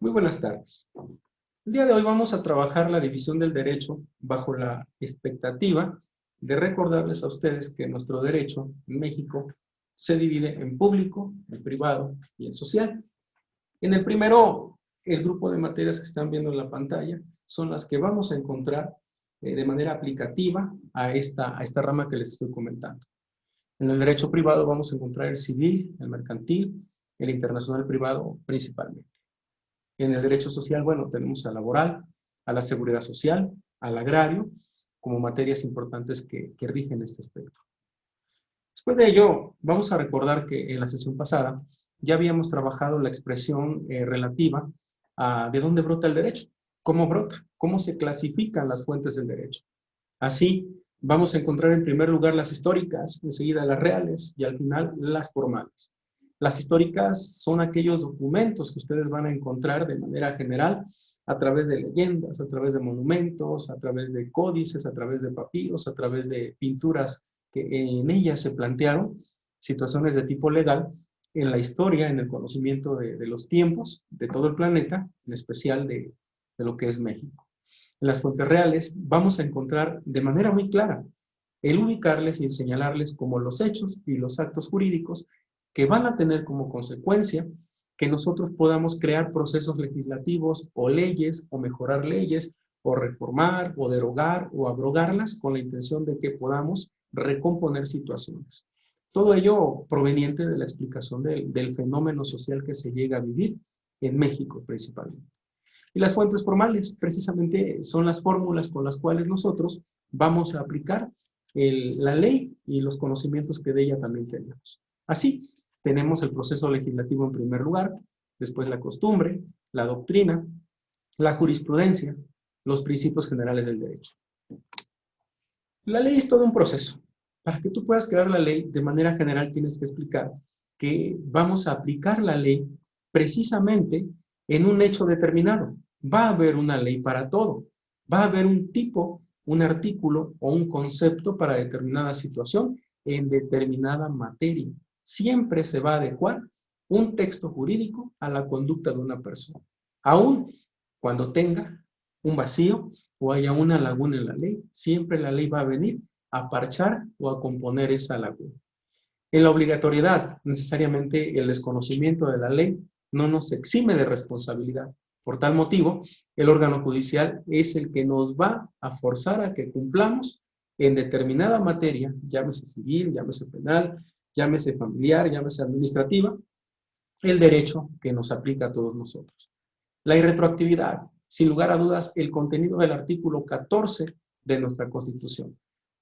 Muy buenas tardes. El día de hoy vamos a trabajar la división del derecho bajo la expectativa de recordarles a ustedes que nuestro derecho en México se divide en público, en privado y en social. En el primero, el grupo de materias que están viendo en la pantalla son las que vamos a encontrar de manera aplicativa a esta rama que les estoy comentando. En el derecho privado vamos a encontrar el civil, el mercantil, el internacional privado principalmente. En el derecho social, bueno, tenemos al laboral, a la seguridad social, al agrario, como materias importantes que rigen este aspecto. Después de ello, vamos a recordar que en la sesión pasada ya habíamos trabajado la expresión relativa a de dónde brota el derecho, cómo brota, cómo se clasifican las fuentes del derecho. Así, vamos a encontrar en primer lugar las históricas, enseguida las reales y al final las formales. Las históricas son aquellos documentos que ustedes van a encontrar de manera general a través de leyendas, a través de monumentos, a través de códices, a través de papiros, a través de pinturas que en ellas se plantearon situaciones de tipo legal en la historia, en el conocimiento de los tiempos de todo el planeta, en especial de lo que es México. En las fuentes reales vamos a encontrar de manera muy clara el ubicarles y señalarles como los hechos y los actos jurídicos que van a tener como consecuencia que nosotros podamos crear procesos legislativos o leyes o mejorar leyes o reformar o derogar o abrogarlas con la intención de que podamos recomponer situaciones. Todo ello proveniente de la explicación del fenómeno social que se llega a vivir en México principalmente. Y las fuentes formales, precisamente, son las fórmulas con las cuales nosotros vamos a aplicar la ley y los conocimientos que de ella también tenemos. Así, tenemos el proceso legislativo en primer lugar, después la costumbre, la doctrina, la jurisprudencia, los principios generales del derecho. La ley es todo un proceso. Para que tú puedas crear la ley, de manera general tienes que explicar que vamos a aplicar la ley precisamente en un hecho determinado. Va a haber una ley para todo. Va a haber un tipo, un artículo o un concepto para determinada situación en determinada materia. Siempre se va a adecuar un texto jurídico a la conducta de una persona. Aún cuando tenga un vacío o haya una laguna en la ley, siempre la ley va a venir a parchar o a componer esa laguna. En la obligatoriedad, necesariamente el desconocimiento de la ley no nos exime de responsabilidad. Por tal motivo, el órgano judicial es el que nos va a forzar a que cumplamos en determinada materia, llámese civil, llámese penal, llámese familiar, llámese administrativa, el derecho que nos aplica a todos nosotros. La irretroactividad, sin lugar a dudas, el contenido del artículo 14 de nuestra Constitución.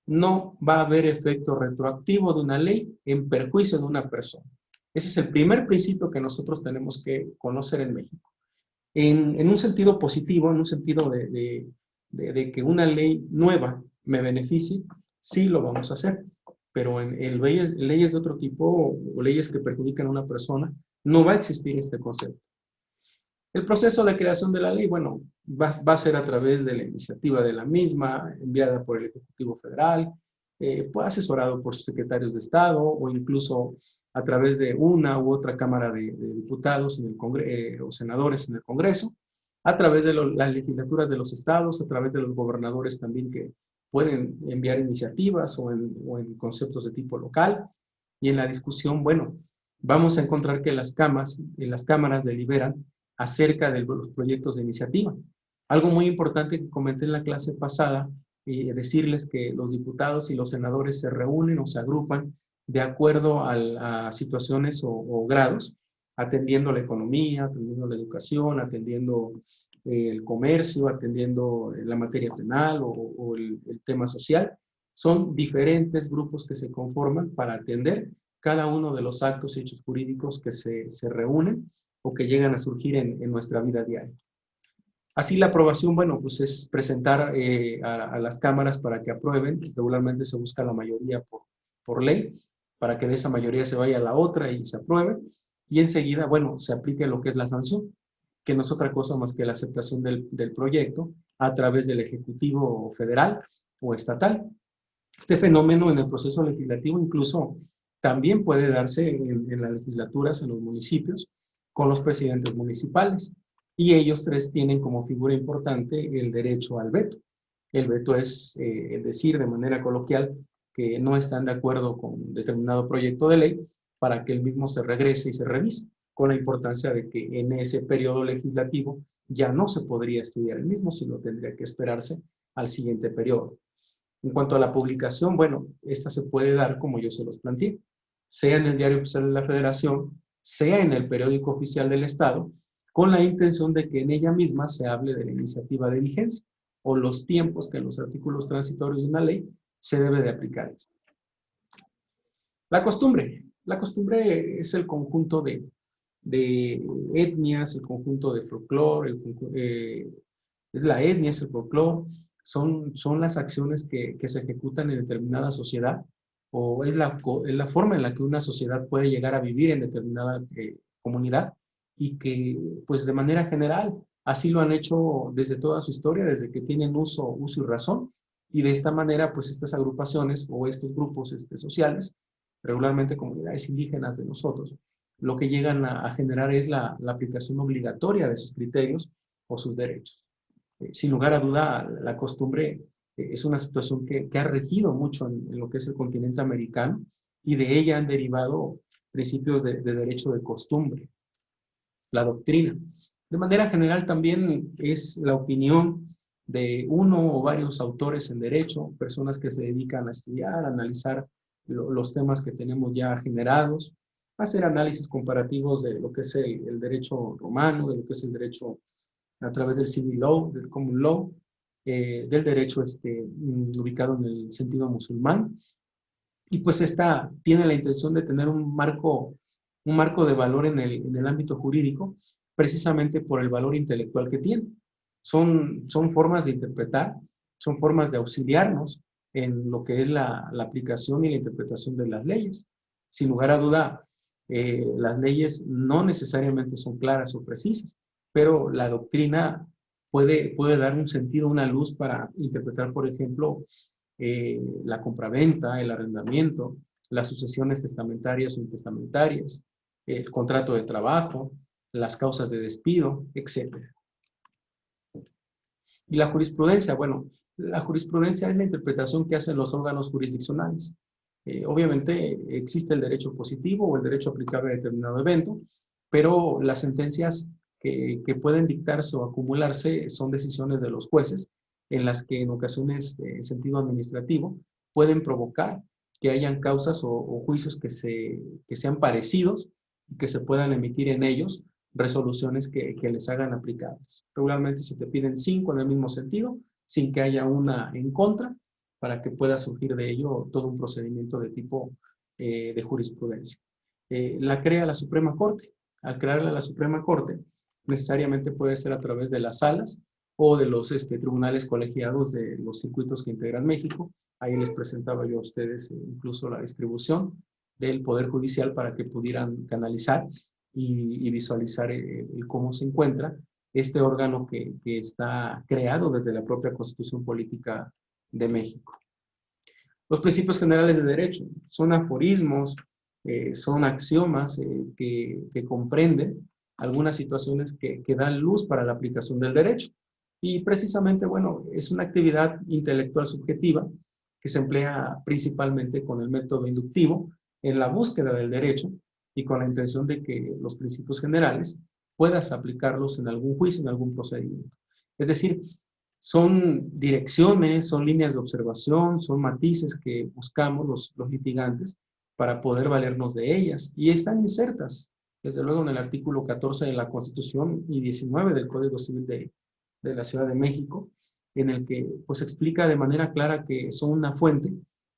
No va a haber efecto retroactivo de una ley en perjuicio de una persona. Ese es el primer principio que nosotros tenemos que conocer en México. En un sentido positivo, en un sentido de que una ley nueva me beneficie, sí lo vamos a hacer. Pero en leyes de otro tipo o leyes que perjudican a una persona, no va a existir este concepto. El proceso de creación de la ley, bueno, va a ser a través de la iniciativa de la misma, enviada por el Ejecutivo Federal, asesorado por sus secretarios de Estado o incluso a través de una u otra Cámara de Diputados en el o senadores en el Congreso, a través de las legislaturas de los estados, a través de los gobernadores también que pueden enviar iniciativas o en conceptos de tipo local. Y en la discusión, bueno, vamos a encontrar que las cámaras deliberan acerca de los proyectos de iniciativa. Algo muy importante que comenté en la clase pasada, decirles que los diputados y los senadores se reúnen o se agrupan de acuerdo a situaciones o grados, atendiendo la economía, atendiendo la educación, atendiendo el comercio, atendiendo la materia penal o el tema social. Son diferentes grupos que se conforman para atender cada uno de los actos y hechos jurídicos que se reúnen o que llegan a surgir en nuestra vida diaria. Así la aprobación, bueno, pues es presentar a las cámaras para que aprueben. Regularmente se busca la mayoría por ley, para que de esa mayoría se vaya a la otra y se apruebe. Y enseguida, bueno, se aplique lo que es la sanción, que no es otra cosa más que la aceptación del proyecto a través del Ejecutivo Federal o estatal. Este fenómeno en el proceso legislativo incluso también puede darse en las legislaturas, en los municipios, con los presidentes municipales. y ellos tres tienen como figura importante el derecho al veto. El veto es decir de manera coloquial que no están de acuerdo con determinado proyecto de ley para que el mismo se regrese y se revise, con la importancia de que en ese periodo legislativo ya no se podría estudiar el mismo, sino tendría que esperarse al siguiente periodo. En cuanto a la publicación, bueno, esta se puede dar como yo se los planteé, sea en el Diario Oficial de la Federación, sea en el Periódico Oficial del Estado, con la intención de que en ella misma se hable de la iniciativa de vigencia o los tiempos que en los artículos transitorios de una ley se debe de aplicar esto. La costumbre. La costumbre es el conjunto de etnias, el conjunto de folclore, es la etnia, es el folclore, son las acciones que se ejecutan en determinada sociedad o es la forma en la que una sociedad puede llegar a vivir en determinada comunidad y que pues de manera general así lo han hecho desde toda su historia, desde que tienen uso y razón y de esta manera pues estas agrupaciones o estos grupos sociales, regularmente comunidades indígenas de nosotros, lo que llegan a generar es la aplicación obligatoria de sus criterios o sus derechos. Sin lugar a duda, la costumbre es una situación que ha regido mucho en lo que es el continente americano y de ella han derivado principios de derecho de costumbre, la doctrina. De manera general también es la opinión de uno o varios autores en derecho, personas que se dedican a estudiar, a analizar los temas que tenemos ya generados, hacer análisis comparativos de lo que es el derecho romano, de lo que es el derecho a través del civil law, del common law, del derecho ubicado en el sentido musulmán. Y pues esta tiene la intención de tener un marco de valor en el ámbito jurídico, precisamente por el valor intelectual que tiene. Son formas de interpretar, son formas de auxiliarnos en lo que es la aplicación y la interpretación de las leyes. Sin lugar a duda, las leyes no necesariamente son claras o precisas, pero la doctrina puede dar un sentido, una luz para interpretar, por ejemplo, la compraventa, el arrendamiento, las sucesiones testamentarias o intestamentarias, el contrato de trabajo, las causas de despido, etc. Y la jurisprudencia, bueno, la jurisprudencia es la interpretación que hacen los órganos jurisdiccionales. Obviamente existe el derecho positivo o el derecho aplicable a determinado evento, pero las sentencias que pueden dictarse o acumularse son decisiones de los jueces en las que en ocasiones en sentido administrativo pueden provocar que hayan causas o juicios que sean parecidos y que se puedan emitir en ellos resoluciones que les hagan aplicables. Regularmente se te piden 5 en el mismo sentido, sin que haya una en contra, para que pueda surgir de ello todo un procedimiento de tipo de jurisprudencia. La crea la Suprema Corte. Al crearla la Suprema Corte, necesariamente puede ser a través de las salas o de los tribunales colegiados de los circuitos que integran México. Ahí les presentaba yo a ustedes incluso la distribución del Poder Judicial para que pudieran canalizar y visualizar cómo se encuentra este órgano que está creado desde la propia Constitución Política de México. Los principios generales de derecho son aforismos, son axiomas que comprenden algunas situaciones que dan luz para la aplicación del derecho. Y precisamente, bueno, es una actividad intelectual subjetiva que se emplea principalmente con el método inductivo en la búsqueda del derecho y con la intención de que los principios generales puedas aplicarlos en algún juicio, en algún procedimiento. Es decir, son direcciones, son líneas de observación, son matices que buscamos los litigantes para poder valernos de ellas. Y están insertas, desde luego, en el artículo 14 de la Constitución y 19 del Código Civil de la Ciudad de México, en el que pues explica de manera clara que son una fuente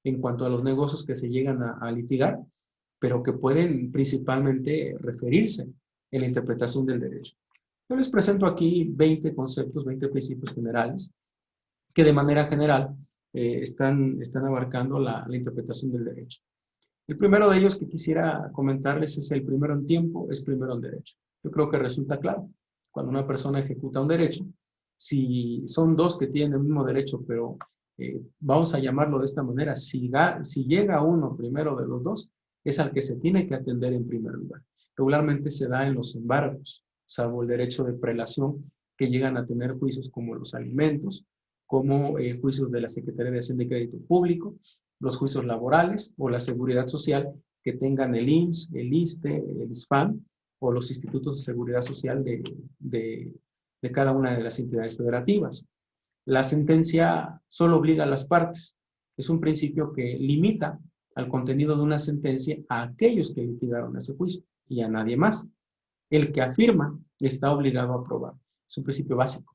en cuanto a los negocios que se llegan a litigar, pero que pueden principalmente referirse en la interpretación del derecho. Yo les presento aquí 20 conceptos, 20 principios generales, que de manera general están abarcando la interpretación del derecho. El primero de ellos que quisiera comentarles es el primero en tiempo, es primero en derecho. Yo creo que resulta claro. Cuando una persona ejecuta un derecho, si son dos que tienen el mismo derecho, pero vamos a llamarlo de esta manera, si llega uno primero de los dos, es al que se tiene que atender en primer lugar. Regularmente se da en los embargos. salvo el derecho de prelación, que llegan a tener juicios como los alimentos, como juicios de la Secretaría de Hacienda y Crédito Público, los juicios laborales o la seguridad social que tengan el IMSS, el ISSSTE, el ISFAM o los institutos de seguridad social de cada una de las entidades federativas. La sentencia solo obliga a las partes. Es un principio que limita al contenido de una sentencia a aquellos que litigaron ese juicio y a nadie más. El que afirma está obligado a aprobar. Es un principio básico.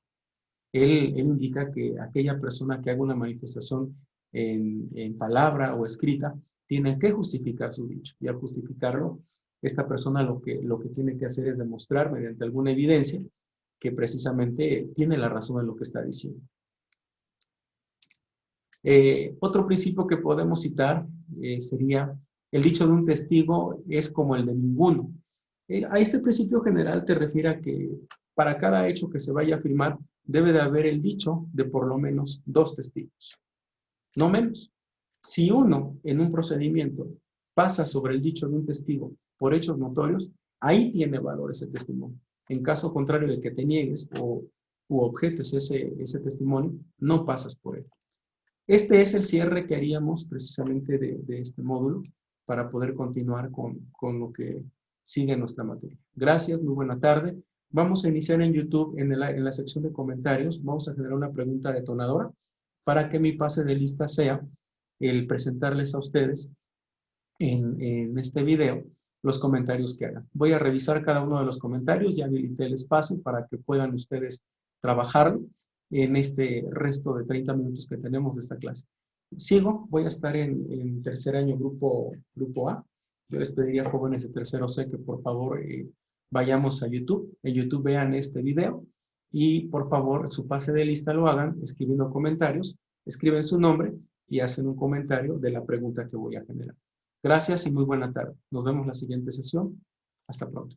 Él indica que aquella persona que haga una manifestación en palabra o escrita tiene que justificar su dicho. Y al justificarlo, esta persona lo que tiene que hacer es demostrar mediante alguna evidencia que precisamente tiene la razón en lo que está diciendo. Otro principio que podemos citar sería el dicho de un testigo es como el de ninguno. A este principio general te refiere a que para cada hecho que se vaya a afirmar debe de haber el dicho de por lo menos 2 testigos, no menos. Si uno en un procedimiento pasa sobre el dicho de un testigo por hechos notorios, ahí tiene valor ese testimonio. En caso contrario de que te niegues u objetes ese testimonio, no pasas por él. Este es el cierre que haríamos precisamente de este módulo para poder continuar con lo que sigue en nuestra materia. Gracias, muy buena tarde. Vamos a iniciar en YouTube, en la sección de comentarios, vamos a generar una pregunta detonadora para que mi pase de lista sea el presentarles a ustedes en este video los comentarios que hagan. Voy a revisar cada uno de los comentarios, ya habilité el espacio para que puedan ustedes trabajarlo en este resto de 30 minutos que tenemos de esta clase. Sigo, voy a estar en tercer año grupo A. Yo les pediría a jóvenes de tercero C que por favor vayamos a YouTube. En YouTube vean este video y por favor su pase de lista lo hagan escribiendo comentarios, escriben su nombre y hacen un comentario de la pregunta que voy a generar. Gracias y muy buena tarde. Nos vemos en la siguiente sesión. Hasta pronto.